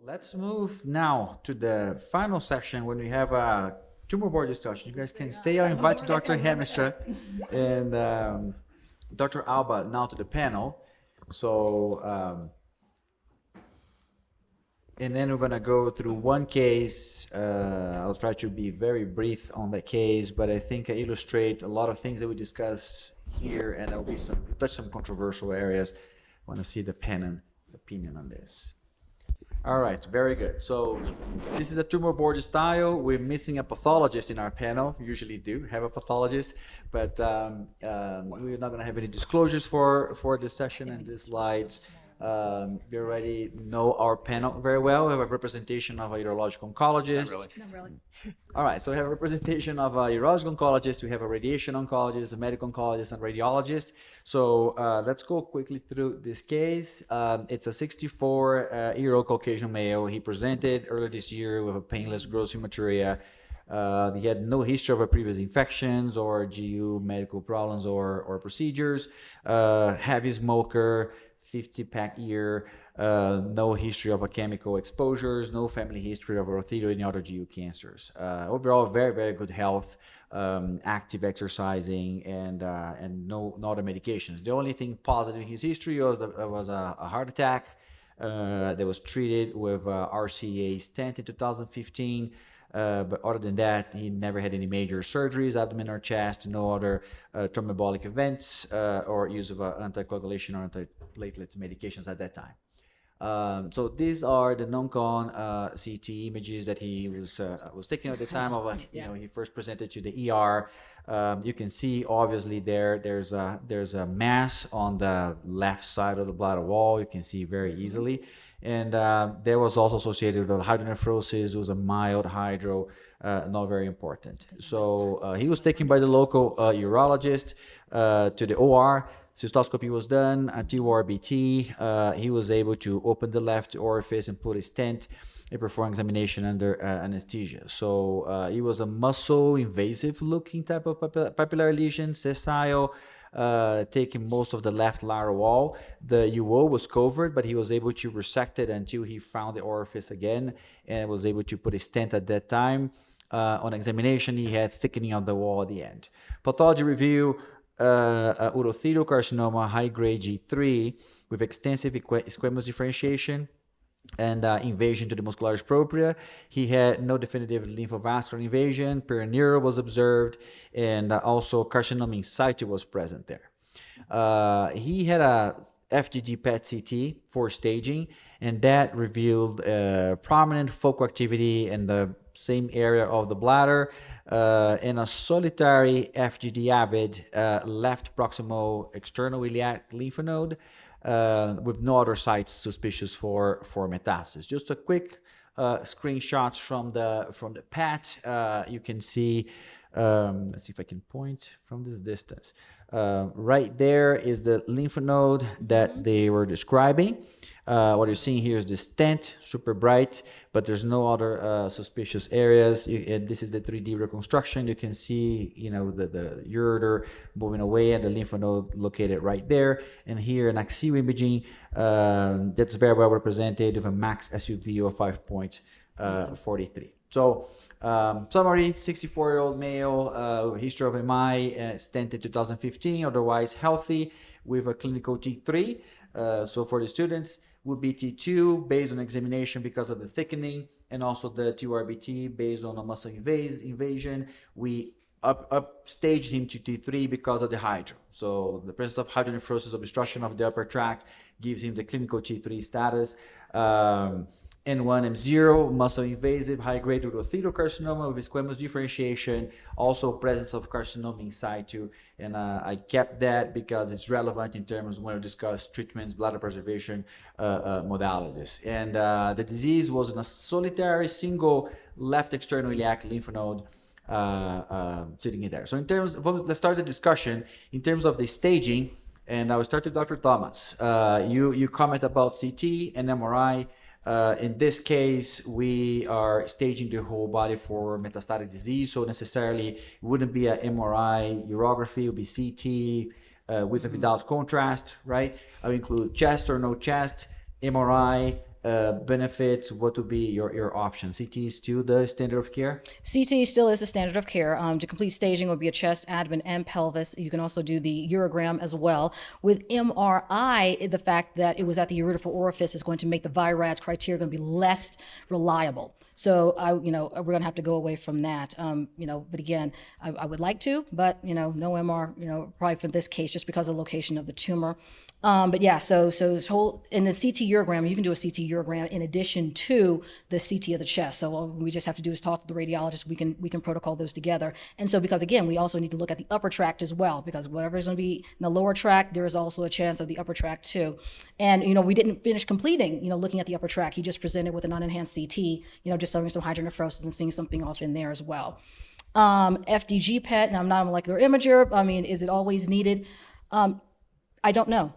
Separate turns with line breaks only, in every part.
Let's move now to the final section when we have a tumor board discussion. You guys can stay. I'll invite Dr. Hamisha and Dr. Alba now to the panel. So, and then we're going to go through one case. I'll try to be very brief on that case, but I think I illustrate a lot of things that we discuss here, and there'll be some controversial areas. I want to see the opinion on this. All right, very good. So this is a tumor board style. We're missing a pathologist in our panel. We usually do have a pathologist, but we're not going to have any disclosures for this session and these slides. You already know our panel very well. We have a representation of a urologic oncologist.
Not really.
All right, so we have a representation of a urologic oncologist, we have a radiation oncologist, a medical oncologist, and radiologist. So let's go quickly through this case. It's a 64-year-old Caucasian male. He presented earlier this year with a painless gross hematuria. He had no history of previous infections or GU medical problems or procedures. Heavy smoker, 50-pack year, no history of chemical exposures, no family history of urothelial and other GU cancers. Overall, very, very good health, active exercising, and no other medications. The only thing positive in his history was a heart attack that was treated with RCA stent in 2015. But other than that, he never had any major surgeries, abdomen or chest, no other thromboembolic events or use of anticoagulation or antiplatelet medications at that time. So these are the non-con CT images that he was taking at the time of he first presented to the ER. You can see obviously there's a mass on the left side of the bladder wall. You can see very easily. And that was also associated with hydronephrosis. It was a mild hydro, not very important. So he was taken by the local urologist to the OR. Cystoscopy was done, a TURBT. He was able to open the left orifice and put a stent and perform examination under anesthesia. So it was a muscle-invasive looking type of papillary lesion, sessile, taking most of the left lateral wall. The UO was covered, but he was able to resect it until he found the orifice again and was able to put a stent at that time. On examination, he had thickening of the wall at the end. Pathology review, urothelial carcinoma, high-grade G3 with extensive squamous differentiation and invasion to the muscularis propria. He had no definitive lymphovascular invasion. Perineural was observed, and also carcinoma in situ was present there. He had a FDG PET CT for staging, and that revealed prominent focal activity in the same area of the bladder, and a solitary FGD avid left proximal external iliac lymph node, with no other sites suspicious for metastasis. Just a quick screenshots from the PET. You can see, let's see if I can point from this distance. Right there is the lymph node that they were describing. What you're seeing here is the stent, super bright, but there's no other suspicious areas. And this is the 3D reconstruction. You can see, the ureter moving away and the lymph node located right there. And here an axial imaging that's very well represented with a max SUV of 5.43. So, summary, 64-year-old male, history of MI, stent in 2015, otherwise healthy with a clinical T3. So for the students, would be T2 based on examination because of the thickening, and also the TURBT based on a muscle invasion. We upstaged him to T3 because of the hydro. So the presence of hydronephrosis, obstruction of the upper tract, gives him the clinical T3 status. N1, M0, muscle invasive, high-grade urothelial carcinoma with squamous differentiation, also presence of carcinoma in situ. And I kept that because it's relevant in terms when we discuss treatments, bladder preservation modalities. And the disease was in a solitary single left external iliac lymph node sitting in there. So in terms of, let's start the discussion in terms of the staging, and I will start with Dr. Thomas. You comment about CT and MRI. In this case, we are staging the whole body for metastatic disease, so necessarily it wouldn't be an MRI urography, it would be CT with and without contrast, right? I would include chest or no chest, MRI, benefits, what would be your option? CT is still the standard of care?
CT still is the standard of care. To complete staging would be a chest, abdomen, and pelvis. You can also do the urogram as well. With MRI, the fact that it was at the urethral orifice is going to make the VIRADS criteria going to be less reliable. So we're going to have to go away from that. But again, I would like to, but no MR, probably for this case, just because of the location of the tumor. But yeah, so in the CT urogram, you can do a CT urogram in addition to the CT of the chest. So all we just have to do is talk to the radiologist. We can protocol those together. And so because again, we also need to look at the upper tract as well, because whatever is going to be in the lower tract, there is also a chance of the upper tract too. And we didn't finish completing looking at the upper tract. He just presented with an unenhanced CT, just showing some hydronephrosis and seeing something off in there as well. FDG PET, and I'm not a molecular imager. I mean, is it always needed? I don't know.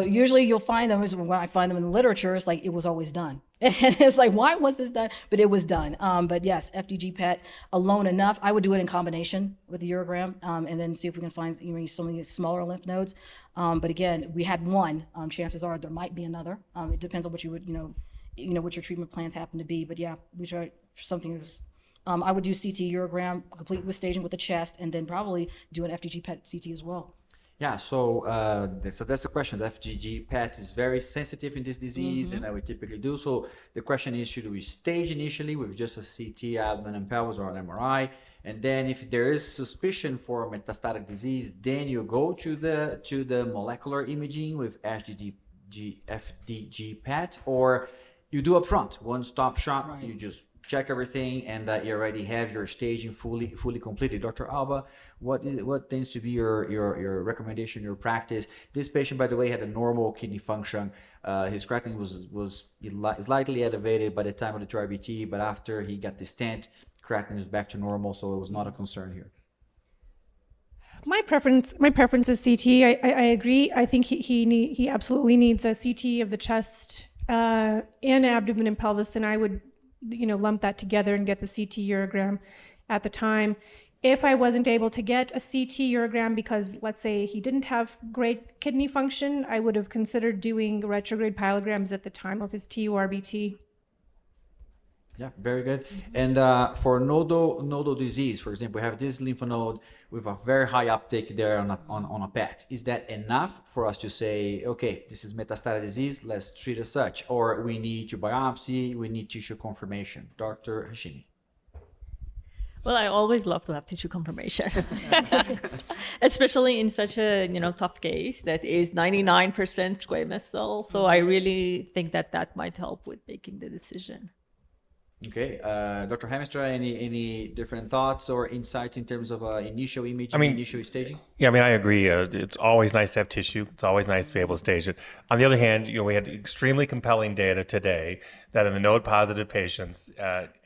Usually you'll find them, when I find them in the literature, it's like, it was always done. And it's like, why was this done? But it was done. But yes, FDG PET alone enough. I would do it in combination with the urogram, and then see if we can find some of these smaller lymph nodes. But again, we had one. Chances are there might be another. It depends on what you would, what your treatment plans happen to be. But yeah, we try for something that's, I would do CT urogram, complete with staging with the chest, and then probably do an FDG PET CT as well.
Yeah, so that's the question. The FDG PET is very sensitive in this disease, and we typically do. So the question is, should we stage initially with just a CT, abdomen and pelvis, or an MRI? And then if there is suspicion for metastatic disease, then you go to the molecular imaging with FDG PET, or you do upfront, one-stop shop. Right. You just check everything, and you already have your staging fully completed. Dr. Alba, what tends to be your recommendation, your practice? This patient, by the way, had a normal kidney function. His creatinine was slightly elevated by the time of the TURBT, but after he got the stent, creatinine is back to normal, so it was not a concern here.
My preference is CT. I agree. I think he absolutely needs a CT of the chest and abdomen and pelvis, and I would lump that together and get the CT urogram at the time. If I wasn't able to get a CT urogram because, let's say, he didn't have great kidney function, I would have considered doing retrograde pyelograms at the time of his TURBT.
Yeah, very good. And for nodal disease, for example, we have this lymph node with a very high uptake there on a PET. Is that enough for us to say, okay, this is metastatic disease, let's treat as such? Or we need to biopsy, we need tissue confirmation? Dr. Hashimi.
Well, I always love to have tissue confirmation, especially in such a tough case that is 99% squamous cell. So I really think that might help with making the decision.
Okay, Dr. Hamstra, any different thoughts or insights in terms of initial imaging, initial staging?
Yeah, I agree. It's always nice to have tissue. It's always nice to be able to stage it. On the other hand, we had extremely compelling data today that in the node-positive patients,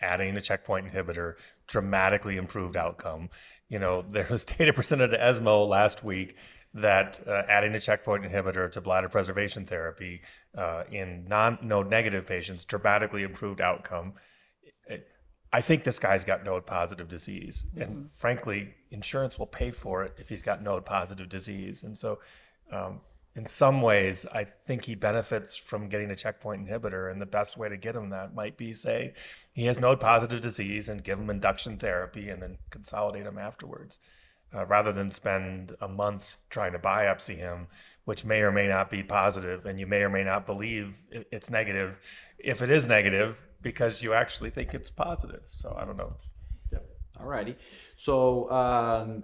adding a checkpoint inhibitor dramatically improved outcome. There was data presented at ESMO last week that adding a checkpoint inhibitor to bladder preservation therapy in non-node negative patients dramatically improved outcome. I think this guy's got node positive disease, and frankly, insurance will pay for it if he's got node positive disease. And so in some ways, I think he benefits from getting a checkpoint inhibitor, and the best way to get him that might be, say, he has node positive disease and give him induction therapy and then consolidate him afterwards, rather than spend a month trying to biopsy him, which may or may not be positive, and you may or may not believe it's negative. If it is negative, because you actually think it's positive. So I don't know.
Yeah. All righty. So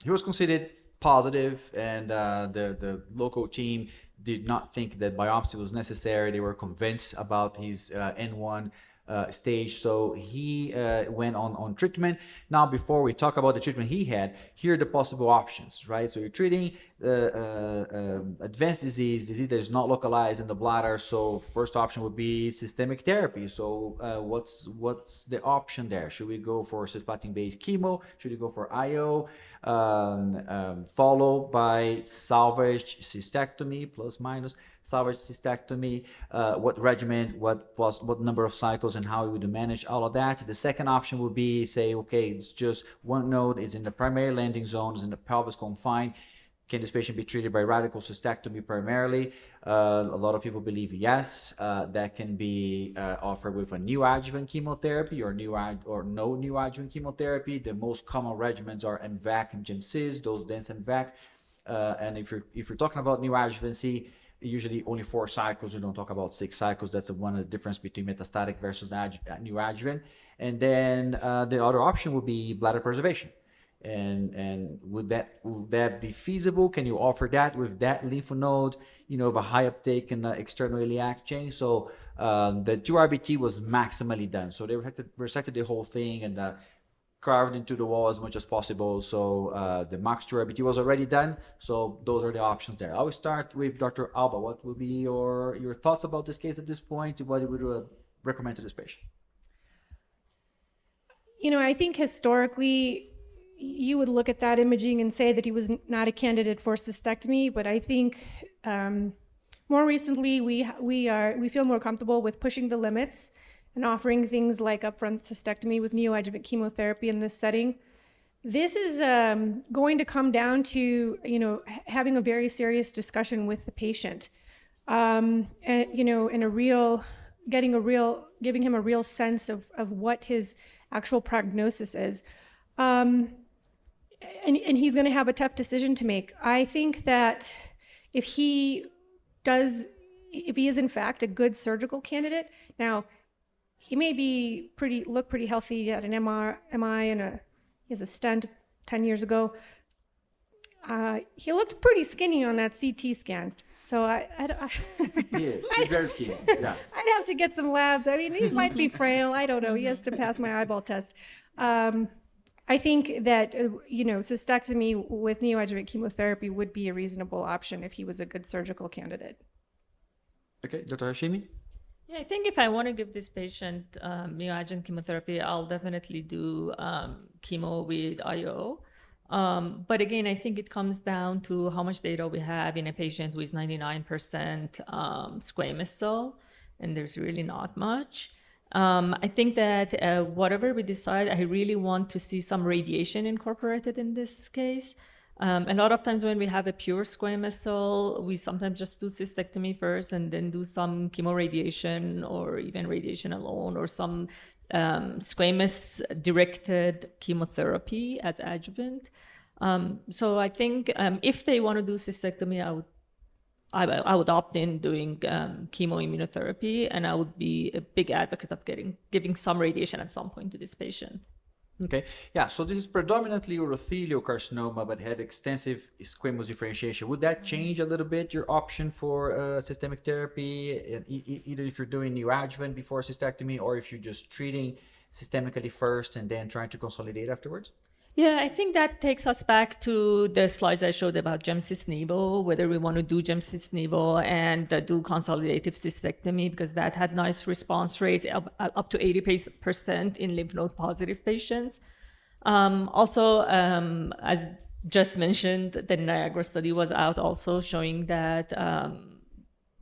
he was considered positive, and the local team did not think that biopsy was necessary. They were convinced about his N1 stage, so he went on treatment. Now, before we talk about the treatment he had, here are the possible options, right? So you're treating advanced disease that is not localized in the bladder. So first option would be systemic therapy. So what's the option there? Should we go for cisplatin-based chemo? Should we go for IO? Followed by salvage cystectomy, plus minus salvage cystectomy, what regimen, what number of cycles, and how we would manage all of that. The second option would be, say, okay, it's just one node, it's in the primary landing zones, in the pelvis confined. Can this patient be treated by radical cystectomy primarily? A lot of people believe yes. That can be offered with a neoadjuvant chemotherapy or no neoadjuvant chemotherapy. The most common regimens are MVAC and GemCis, dose dense MVAC. And if you're talking about neoadjuvancy, usually only 4 cycles. We don't talk about 6 cycles. That's one of the difference between metastatic versus neoadjuvant. And then the other option would be bladder preservation. And would that be feasible? Can you offer that with that lymph node, of a high uptake in the external iliac chain? So the 2RBT was maximally done. So they resected the whole thing and carved into the wall as much as possible. So the max 2RBT was already done. So those are the options there. I will start with Dr. Alba. What would be your thoughts about this case at this point? What would you recommend to this patient?
I think historically, you would look at that imaging and say that he was not a candidate for cystectomy, but I think more recently we feel more comfortable with pushing the limits and offering things like upfront cystectomy with neoadjuvant chemotherapy in this setting. This is going to come down to having a very serious discussion with the patient, and giving him a real sense of what his actual prognosis is. And he's going to have a tough decision to make. I think that if he is in fact a good surgical candidate, now he may be look pretty healthy at an MI and he has a stent 10 years ago. He looked pretty skinny on that CT scan. So
He is. He's very skinny. Yeah.
I'd have to get some labs. I mean, he might be frail. I don't know. He has to pass my eyeball test. I think that, cystectomy with neoadjuvant chemotherapy would be a reasonable option if he was a good surgical candidate.
Okay, Dr. Hashimi?
Yeah, I think if I want to give this patient neoadjuvant chemotherapy, I'll definitely do chemo with IO. But again, I think it comes down to how much data we have in a patient who is 99% squamous cell, and there's really not much. I think that whatever we decide, I really want to see some radiation incorporated in this case. A lot of times when we have a pure squamous cell, we sometimes just do cystectomy first and then do some chemoradiation or even radiation alone or some squamous directed chemotherapy as adjuvant. So I think if they want to do cystectomy, I would opt in doing chemoimmunotherapy, and I would be a big advocate of giving some radiation at some point to this patient.
Okay, yeah, so this is predominantly urothelial carcinoma, but had extensive squamous differentiation. Would that change a little bit your option for systemic therapy, either if you're doing neoadjuvant before cystectomy or if you're just treating systemically first and then trying to consolidate afterwards?
Yeah, I think that takes us back to the slides I showed about gemcisnivo, whether we want to do gemcisnivo and do consolidative cystectomy, because that had nice response rates up to 80% in lymph node positive patients. Also, as just mentioned, the Niagara study was out also showing that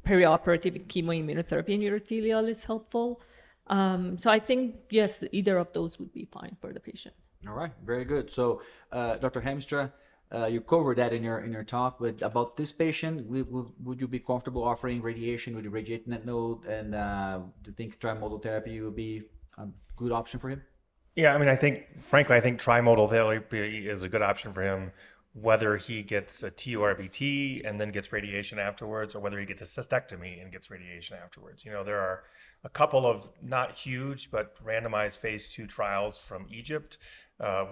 perioperative chemoimmunotherapy in urothelial is helpful. So I think, yes, either of those would be fine for the patient.
All right, very good. So, Dr. Hamstra, you covered that in your talk, but about this patient, would you be comfortable offering radiation with the radiating that node, and do you think trimodal therapy would be a good option for him?
Yeah, I mean, frankly, I think trimodal therapy is a good option for him, whether he gets a TURBT and then gets radiation afterwards, or whether he gets a cystectomy and gets radiation afterwards. There are a couple of not huge, but randomized phase 2 trials from Egypt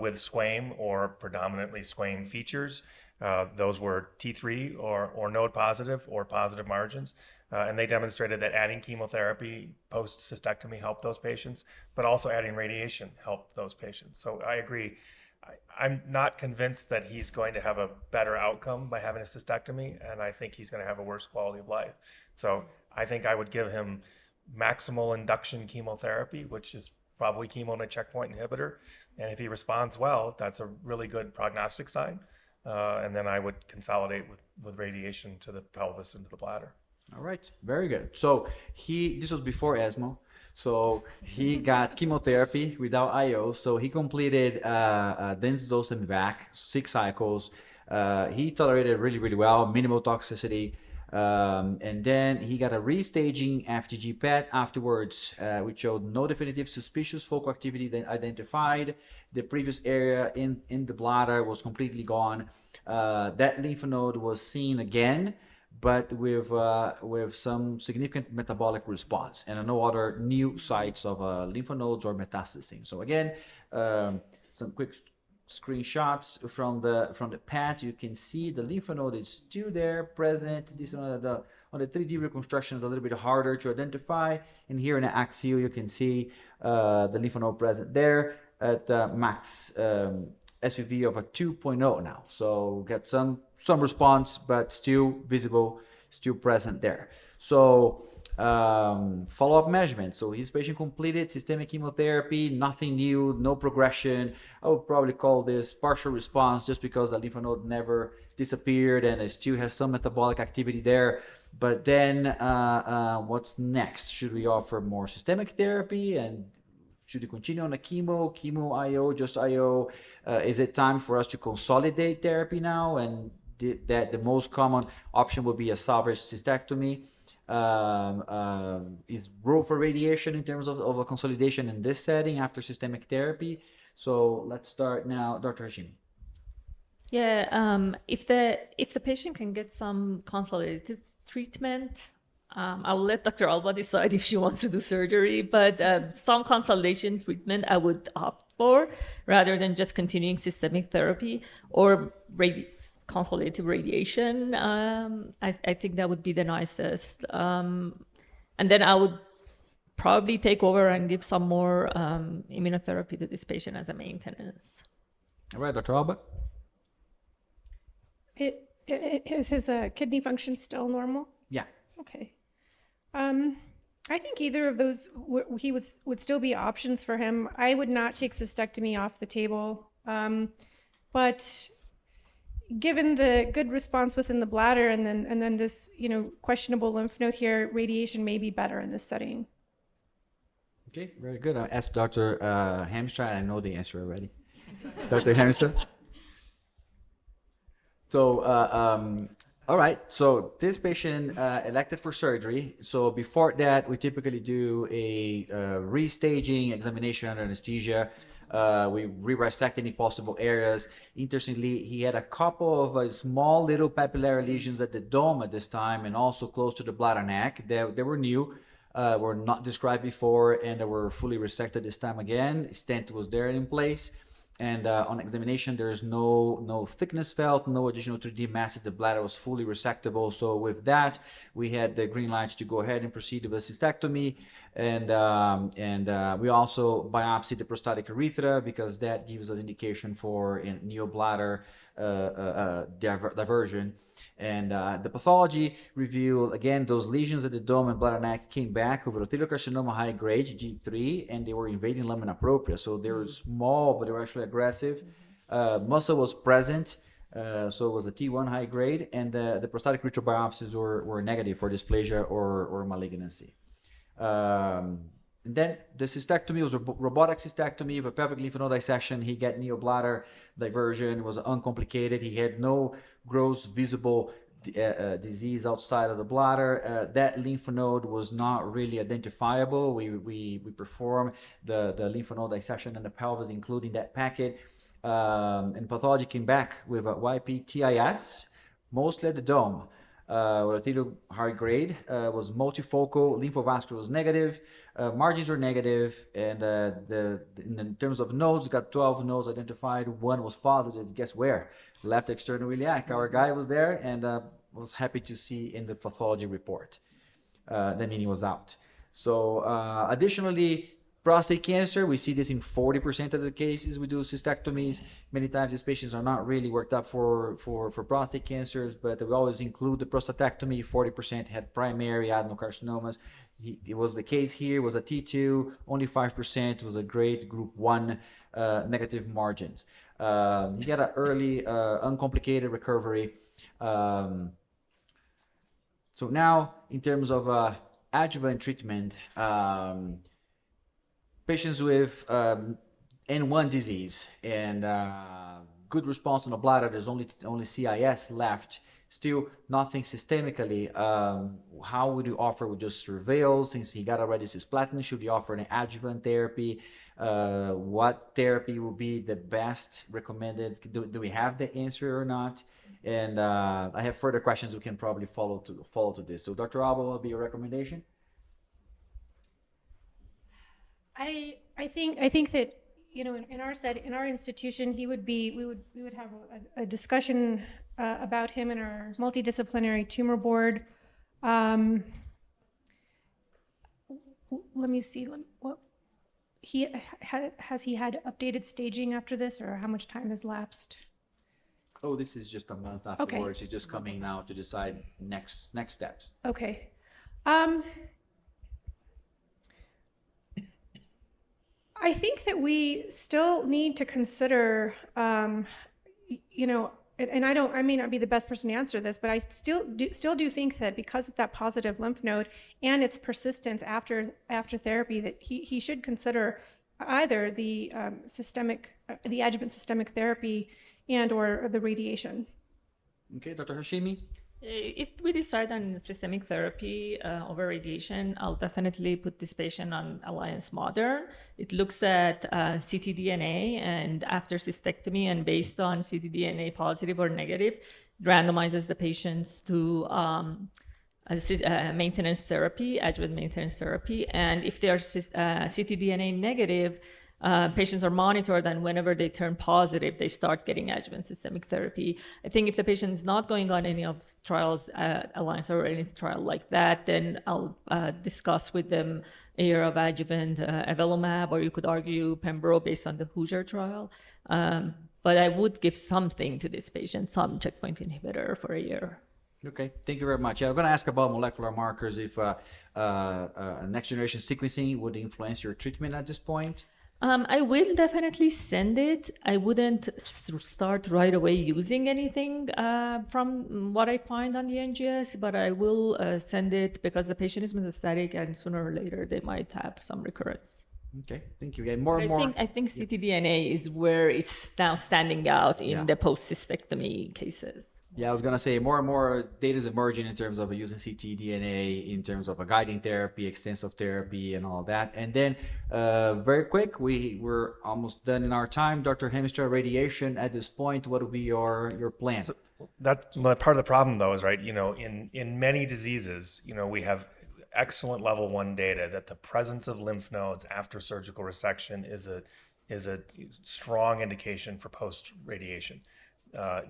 with squame or predominantly squame features. Those were T3 or node positive or positive margins. And they demonstrated that adding chemotherapy post-cystectomy helped those patients, but also adding radiation helped those patients. So I agree. I'm not convinced that he's going to have a better outcome by having a cystectomy, and I think he's going to have a worse quality of life. So I think I would give him maximal induction chemotherapy, which is probably chemo and a checkpoint inhibitor. And if he responds well, that's a really good prognostic sign. And then I would consolidate with radiation to the pelvis and to the bladder.
All right, very good. So this was before ESMO. So he got chemotherapy without IO. So he completed dense dose MVAC, 6 cycles. He tolerated really, really well, minimal toxicity. And then he got a restaging FTG PET afterwards, which showed no definitive suspicious focal activity then identified. The previous area in the bladder was completely gone. That lymph node was seen again, but with some significant metabolic response and no other new sites of lymph nodes or metastasis. So again, some quick screenshots from the PET. You can see the lymph node is still there, present. This on the 3D reconstruction is a little bit harder to identify. And here in the axial, you can see the lymph node present there at max SVV of a 2.0 now. So get some response, but still visible, still present there. So follow-up measurement. So his patient completed systemic chemotherapy, nothing new, no progression. I would probably call this partial response just because the lymph node never disappeared and it still has some metabolic activity there. But then what's next? Should we offer more systemic therapy, and should we continue on the chemo IO, just IO? Is it time for us to consolidate therapy now? And that the most common option would be a salvage cystectomy. Is room for radiation in terms of a consolidation in this setting after systemic therapy? So let's start now, Dr. Hashimi.
Yeah, if the patient can get some consolidative treatment, I'll let Dr. Alba decide if she wants to do surgery, but some consolidation treatment I would opt for rather than just continuing systemic therapy or consolidative radiation. I think that would be the nicest. And then I would probably take over and give some more immunotherapy to this patient as a maintenance.
All right, Dr. Alba.
Is his kidney function still normal?
Yeah.
Okay. I think either of those would still be options for him. I would not take cystectomy off the table, but given the good response within the bladder and then this questionable lymph node here, radiation may be better in this setting.
Okay, very good. I asked Dr. Hamstra, and I know the answer already. Dr. Hamstra. So, all right. So this patient elected for surgery. So before that, we typically do a restaging examination under anesthesia. We re-resect any possible areas. Interestingly, he had a couple of small little papillary lesions at the dome at this time, and also close to the bladder neck. They were new, were not described before, and they were fully resected this time again. Stent was there in place. And on examination, there's no thickness felt, no additional 3D masses. The bladder was fully resectable. So with that, we had the green light to go ahead and proceed with a cystectomy. And we also biopsied the prostatic urethra because that gives us indication for neobladder diversion. And the pathology revealed, again, those lesions at the dome and bladder neck came back with urothelial carcinoma high grade, G3, and they were invading lamina propria. So they were small, but they were actually aggressive. Muscle was present, so it was a T1 high grade, and the prostatic urethral biopsies were negative for dysplasia or malignancy. And then the cystectomy was a robotic cystectomy with a pelvic lymph node dissection. He got neobladder diversion. It was uncomplicated. He had no gross visible disease outside of the bladder. That lymph node was not really identifiable. We performed the lymph node dissection in the pelvis, including that packet. And pathology came back with a YPTIS, mostly at the dome. Urothelial high grade, was multifocal, lymphovascular was negative, margins were negative, and in terms of nodes, got 12 nodes identified, one was positive. Guess where? Left external iliac. Our guy was there and was happy to see in the pathology report. The meaning was out. So additionally, prostate cancer, we see this in 40% of the cases we do cystectomies. Many times these patients are not really worked up for prostate cancers, but we always include the prostatectomy. 40% had primary adenocarcinomas. It was the case here, was a T2, only 5% was a grade group 1 negative margins. He got an early uncomplicated recovery. So now in terms of adjuvant treatment, patients with N1 disease and good response on the bladder. There's only CIS left. Still nothing systemically. How would you offer with just surveil? Since he got already cisplatin, should you offer an adjuvant therapy? What therapy will be the best recommended? Do we have the answer or not? And I have further questions we can probably follow to this. So Dr. Alba, will be your recommendation?
I think that, you know, in our institution, we would have a discussion about him in our multidisciplinary tumor board. Let me see. What has he had updated staging after this, or how much time has lapsed?
Oh, this is just a month afterwards. He's just coming now to decide next steps.
Okay. I think that we still need to consider, you know, and I may not be the best person to answer this, but I still do think that because of that positive lymph node and its persistence after therapy, that he should consider either the adjuvant systemic therapy and or the radiation.
Okay, Dr. Hashimi?
If we decide on systemic therapy over radiation, I'll definitely put this patient on Alliance Modern. It looks at ctDNA, and after cystectomy and based on ctDNA positive or negative, randomizes the patients to maintenance therapy, adjuvant maintenance therapy. And if they are ctDNA negative, patients are monitored, and whenever they turn positive, they start getting adjuvant systemic therapy. I think if the patient is not going on any of the trials, Alliance or any trial like that, then I'll discuss with them a year of adjuvant avelumab, or you could argue pembro based on the Hoosier trial. But I would give something to this patient, some checkpoint inhibitor for a year.
Okay, thank you very much. Yeah, I'm going to ask about molecular markers, if next generation sequencing would influence your treatment at this point.
I will definitely send it. I wouldn't start right away using anything from what I find on the NGS, but I will send it because the patient is metastatic, and sooner or later they might have some recurrence.
Okay, thank you. Yeah, more and more.
I think ctDNA is where it's now standing out in the post-cystectomy cases.
Yeah, I was going to say more and more data is emerging in terms of using ctDNA, in terms of a guiding therapy, extensive therapy, and all that. And then very quick, we're almost done in our time. Dr. Hemister, radiation at this point, what would be your plan?
So that's part of the problem, though, is, right, you know, in many diseases, you know, we have excellent level 1 data that the presence of lymph nodes after surgical resection is a strong indication for post-radiation.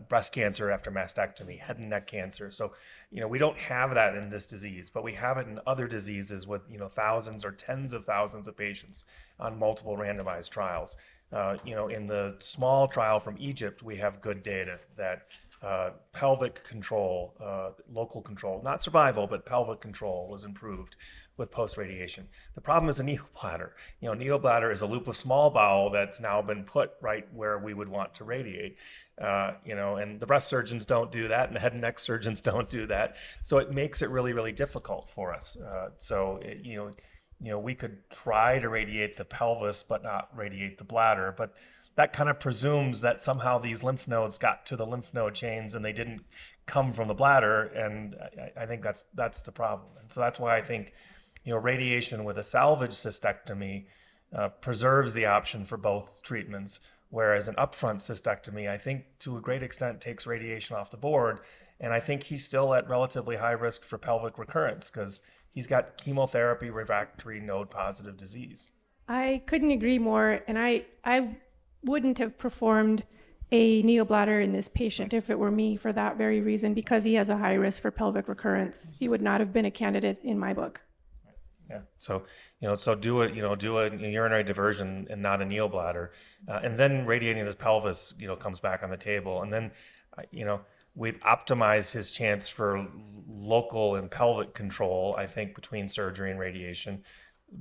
Breast cancer after mastectomy, head and neck cancer. So, you know, we don't have that in this disease, but we have it in other diseases with, you know, thousands or tens of thousands of patients on multiple randomized trials. You know, in the small trial from Egypt, we have good data that pelvic control, local control, not survival, but pelvic control was improved with post-radiation. The problem is the neobladder. You know, neobladder is a loop of small bowel that's now been put right where we would want to radiate. You know, and the breast surgeons don't do that, and the head and neck surgeons don't do that. So it makes it really, really difficult for us. You know, we could try to radiate the pelvis, but not radiate the bladder. But that kind of presumes that somehow these lymph nodes got to the lymph node chains and they didn't come from the bladder. And I think that's the problem. And so that's why I think, you know, radiation with a salvage cystectomy preserves the option for both treatments, whereas an upfront cystectomy, I think to a great extent takes radiation off the board. And I think he's still at relatively high risk for pelvic recurrence because he's got chemotherapy refractory node positive disease.
I couldn't agree more. And I wouldn't have performed a neobladder in this patient if it were me for that very reason, because he has a high risk for pelvic recurrence. He would not have been a candidate in my book.
Yeah. So, you know, do a urinary diversion and not a neobladder, and then radiating his pelvis, you know, comes back on the table. And then, you know, we've optimized his chance for local and pelvic control, I think, between surgery and radiation,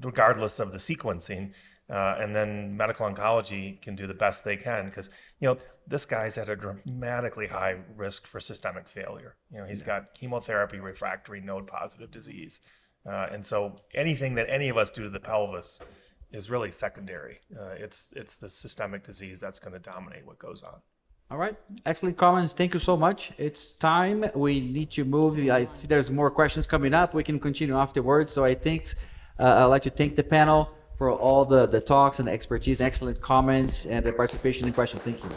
regardless of the sequencing. And then medical oncology can do the best they can because, you know, this guy's at a dramatically high risk for systemic failure. You know, he's got chemotherapy refractory node positive disease. And so anything that any of us do to the pelvis is really secondary. It's the systemic disease that's going to dominate what goes on.
All right, excellent comments. Thank you so much. It's time. We need to move. I see there's more questions coming up. We can continue afterwards. So I think I'd like to thank the panel for all the talks and expertise, excellent comments, and the participation and questions. Thank you.